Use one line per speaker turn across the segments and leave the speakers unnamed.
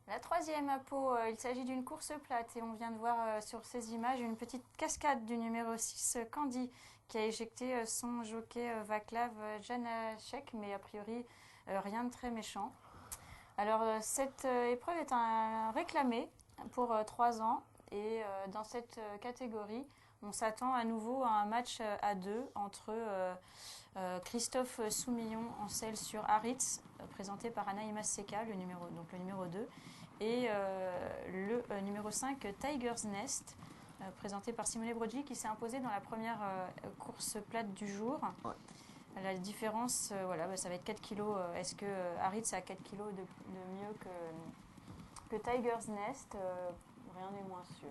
La troisième à Pau, il s'agit d'une course plate et on vient de voir sur ces images une petite cascade du numéro 6, Candy, qui a éjecté son jockey Vaclav Janacek, mais a priori rien de très méchant. Alors cette épreuve est réclamée pour 3 ans et dans cette catégorie, on s'attend à nouveau à un match à deux entre Christophe Soumillon en selle sur Aritz, présenté par Anaïma Seka, donc le numéro 2, et le numéro 5, Tiger's Nest, présenté par Simone Broggi, qui s'est imposé dans la première course plate du jour.
Ouais.
La différence, ça va être 4 kilos. Est-ce que Aritz a 4 kilos de mieux que Tiger's Nest? Rien n'est moins sûr.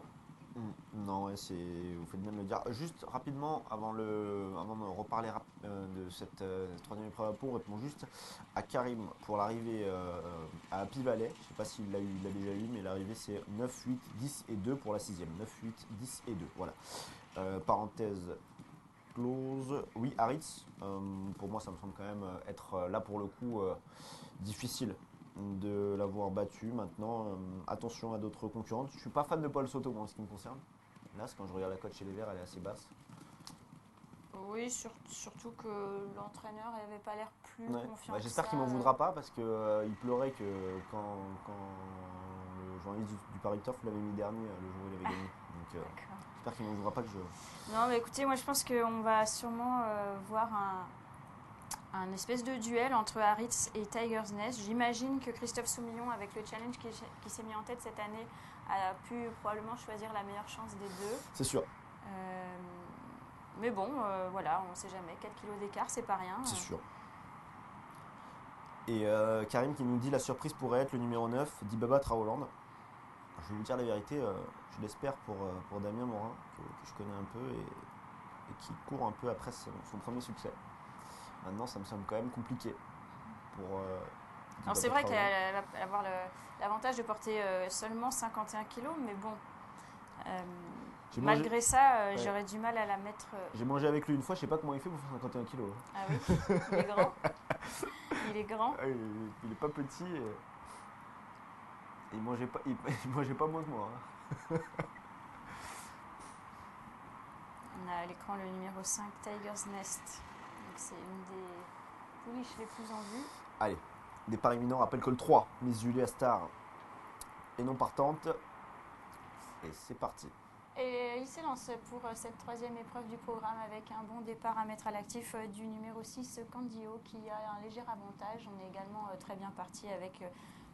Non, ouais, vous faites bien de le dire. Juste rapidement, avant de reparler de cette troisième épreuve à Pau, on répond juste à Karim pour l'arrivée à Happy Valley. Je ne sais pas s'il l'a eu, il l'a déjà eu, mais l'arrivée c'est 9, 8, 10 et 2 pour la sixième. 9, 8, 10 et 2. Voilà. Parenthèse close. Oui, Haritz, pour moi ça me semble quand même être là pour le coup difficile de l'avoir battu. Maintenant, attention à d'autres concurrentes. Je suis pas fan de Paul Soto moi, en ce qui me concerne. Là, quand je regarde la cote chez les Verts, elle est assez basse.
Oui, surtout que l'entraîneur n'avait pas l'air plus
Ouais.
confiant
Bah,
que
j'espère
ça.
qu'il m'en voudra pas parce que il pleurait que quand le journaliste du Paris Turf l'avait mis dernier le jour où il avait gagné. Donc
D'accord.
j'espère qu'il m'en voudra pas que je.
Non, mais écoutez, moi je pense qu'on va sûrement voir un espèce de duel entre Haritz et Tiger's Nest. J'imagine que Christophe Soumillon, avec le challenge qui s'est mis en tête cette année, a pu probablement choisir la meilleure chance des deux.
C'est sûr.
Mais bon, voilà, on ne sait jamais. 4 kilos d'écart, c'est pas rien.
C'est sûr. Et Karim qui nous dit la surprise pourrait être le numéro 9, Dibaba Traoland. Je vais vous dire la vérité, je l'espère pour Damien Morin, que je connais un peu et qui court un peu après son premier succès. Maintenant, ça me semble quand même compliqué pour
Alors
Dibaba
c'est vrai qu'elle
Traoland.
va avoir l'avantage de porter seulement 51 kilos, mais bon,
J'ai mangé,
malgré ça,
ouais,
j'aurais du mal à la mettre.
j'ai mangé avec lui une fois, je sais pas comment il fait pour faire 51 kilos.
Ah oui, il est grand. Il est grand.
Ah, il est pas petit et il mangeait pas, il mangeait pas moins que moi, hein.
On a à l'écran le numéro 5, Tiger's Nest. Donc c'est une des pouliches les plus en vue.
Allez, départ imminent, rappelle que le 3, Miss Julia Star est non partante. Et c'est parti.
Et il s'élance pour cette troisième épreuve du programme avec un bon départ à mettre à l'actif du numéro 6, Candio, qui a un léger avantage. On est également très bien parti avec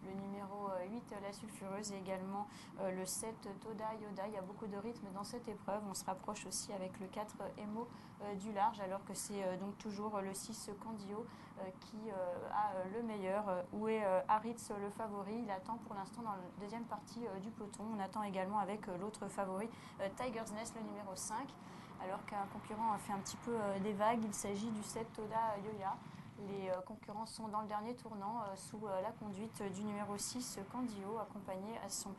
le numéro 8, la sulfureuse, et également le 7, Toda Yoda. Il y a beaucoup de rythme dans cette épreuve. On se rapproche aussi avec le 4, Emo du large, alors que c'est donc toujours le 6, Candio qui a le meilleur. Où est Haritz le favori? Il attend pour l'instant dans la deuxième partie du peloton. On attend également avec l'autre favori, Tiger's Nest, le numéro 5, alors qu'un concurrent a fait un petit peu des vagues. Il s'agit du 7, Toda Yoya. Les concurrents sont dans le dernier tournant sous la conduite du numéro 6, Candio, accompagné à son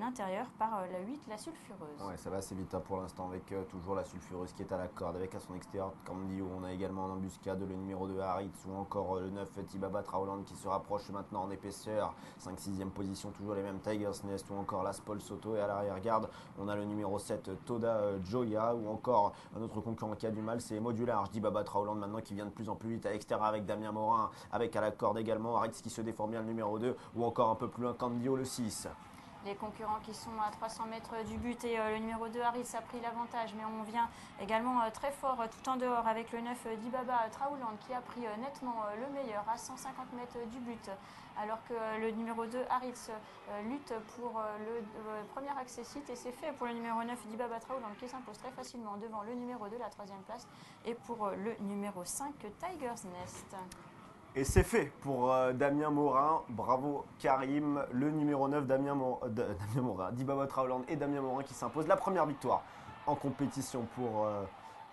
intérieur par la 8, la sulfureuse.
Ouais, ça va assez vite hein, pour l'instant avec toujours la sulfureuse qui est à la corde avec à son extérieur Candio. On a également en embuscade le numéro 2 Haritz ou encore le 9 Tibaba Traoland qui se rapproche maintenant en épaisseur. 5-6e position, toujours les mêmes Tiger's Nest ou encore Las Paul Soto. Et à l'arrière-garde, on a le numéro 7 Toda Joya ou encore un autre concurrent qui a du mal, c'est Modular. Dibaba Traoland maintenant qui vient de plus en plus vite à l'extérieur avec Damien Morin, avec à la corde également Haritz qui se déforme bien le numéro 2 ou encore un peu plus loin Candio le 6.
Les concurrents qui sont à 300 mètres du but et le numéro 2 Haritz a pris l'avantage, mais on vient également très fort tout en dehors avec le 9 Dibaba Traoland qui a pris nettement le meilleur à 150 mètres du but, alors que le numéro 2 Haritz lutte pour le premier accessite, et c'est fait pour le numéro 9 Dibaba Traoland qui s'impose très facilement devant le numéro 2, la troisième place, et pour le numéro 5 Tiger's Nest.
Et c'est fait pour Damien Morin. Bravo Karim. Le numéro 9, Damien Morin, Dibaba Traoland et Damien Morin qui s'impose. La première victoire en compétition pour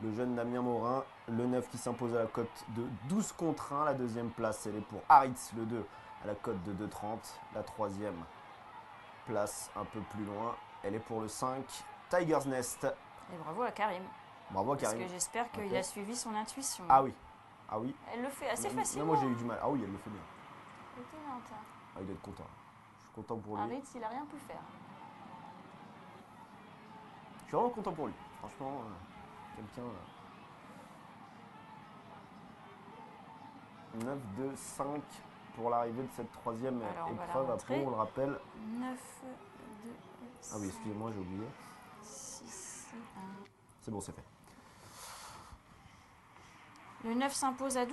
le jeune Damien Morin. Le 9 qui s'impose à la cote de 12 contre 1. La deuxième place, elle est pour Haritz, le 2, à la cote de 2,30. La troisième place, un peu plus loin, elle est pour le 5, Tiger's Nest.
Et bravo à Karim.
Bravo à
Parce
Karim.
que j'espère qu'il
Ok.
a suivi son intuition.
Ah oui. Ah oui.
Elle le fait assez
Même
facilement.
moi j'ai eu du mal. Ah oui, elle le fait bien.
Étonnante.
Ah, il doit être content. content pour lui.
Haritz, il a rien pu faire.
Je suis vraiment content pour lui. Franchement, quelqu'un. 9, 2, 5 pour l'arrivée de cette troisième
Alors, on va la
épreuve. Après,
montrer.
on le rappelle.
9, 2,
Ah oui, excusez-moi, j'ai oublié.
6 et 1.
C'est bon, c'est fait.
Le 9 s'impose à 12